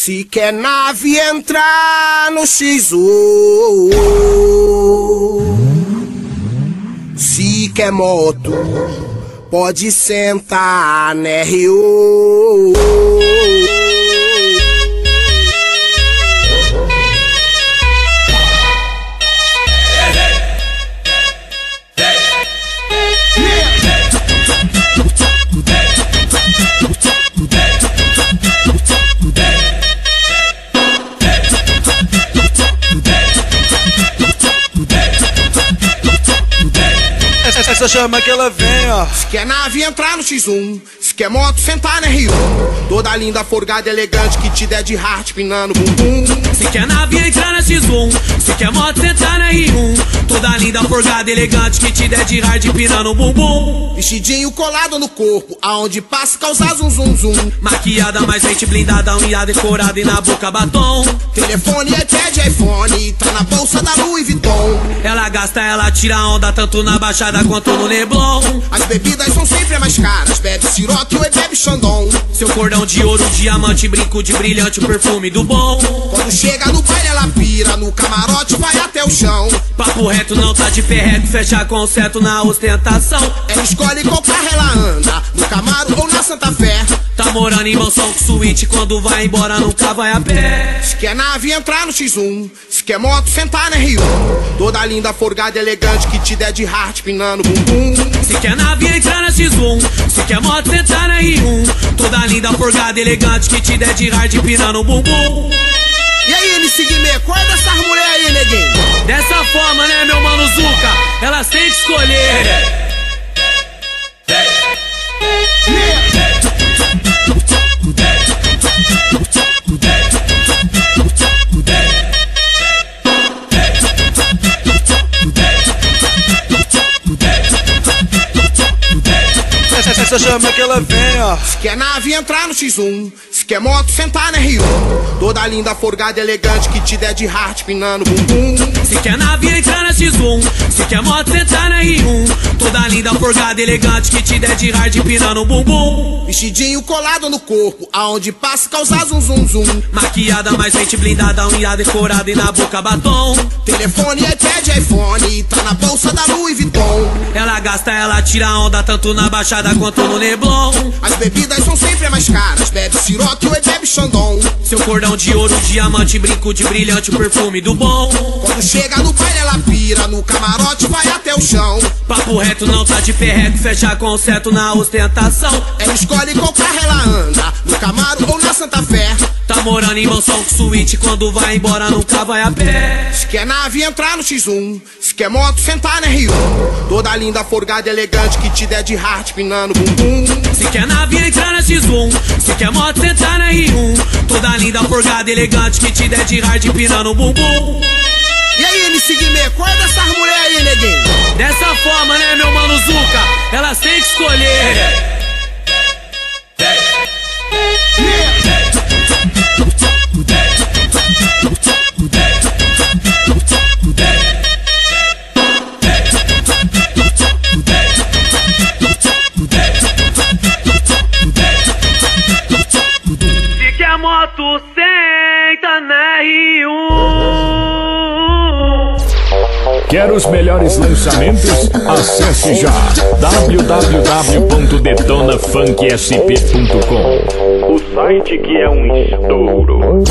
Se quer nave entrar no X1, se quer moto, pode sentar na RU. Essa chama que ela vem, ó. Se quer nave entrar no X1, se quer moto sentar na R1. Toda linda, forgada, elegante, que te der de hard pinando bumbum. Se quer nave entrar na X1, se quer moto sentar na R1. Toda linda, forgada, elegante, que te der de hard pinando bumbum. Vestidinho colado no corpo, aonde passa causar zum zum zum. Maquiada, mais gente blindada, unha decorada e na boca batom. Telefone, iPad, iPhone, tá na bolsa da Louis Vuitton. Ela gasta, ela tira onda, tanto na Baixada quanto no Leblon. As bebidas são sempre mais caras, bebe Ciroc ou bebe Chandon. Seu cordão de ouro, diamante, brinco de brilhante, o perfume do bom. Quando chega no baile ela pira, no camarote vai até o chão. Papo reto, não tá de ferreto, fecha concerto na ostentação. Ela escolhe qual carro ela anda, no Camaro ou na Santa Fé. Tá morando em mansão com suíte, quando vai embora nunca vai a pé. Se quer nave entrar no X1, se quer moto sentar na R1. Toda linda, forgada, elegante, que te der de hard pinando bumbum. Se quer nave entrar na X1, se quer moto sentar na R1. Toda linda, forgada, elegante, que te der de hard pinando bumbum. E aí, MC Guimê, qual é dessas mulheres aí, neguinho? Dessa forma, né, meu mano Zuka? Elas têm que escolher. Essa chama que ela vem, ó. Se quer nave entrar no X1, se quer moto sentar na R1. Toda linda, forgada, elegante, que te der de hard pinando bumbum. Se quer nave entrar na X1, se quer moto sentar na R1. Toda linda, forgada, elegante, que te der de hard pinando bumbum. Vestidinho colado no corpo, aonde passa causar zum zum zum. Maquiada, mais gente blindada, unha decorada e na boca batom. Telefone, iPad, iPhone, tá na bolsa da Louis Vuitton. Ela gasta, ela tira onda, tanto na Baixada quanto no Leblon. As bebidas são sempre mais caras, bebe Ciroc ou bebe Chandon. Seu cordão de ouro, diamante, brinco de brilhante, o perfume do bom. Quando chega no baile ela pira, no camarote vai até o chão. Papo reto, não tá de ferreto, fecha concerto na ostentação. Ela escolhe qual carro ela anda, no Camaro ou na Santa Fé. Tá morando em mansão com suíte, quando vai embora nunca vai a pé. Se quer nave entrar no X1, se quer moto sentar na R1. Toda linda, forgada, elegante, que te der de hard pinando bumbum. Se quer nave entrar na X1, se quer moto sentar na R1. Toda linda, forgada, elegante, que te der de hard pinando bumbum. E aí, MC Guimê, qual é dessas mulheres aí, neguinho? Dessa forma, né, meu mano Zuka? Elas têm que escolher. Se quer moto, senta na R1. Quer os melhores lançamentos? Acesse já www.detonafunksp.com, o site que é um estouro.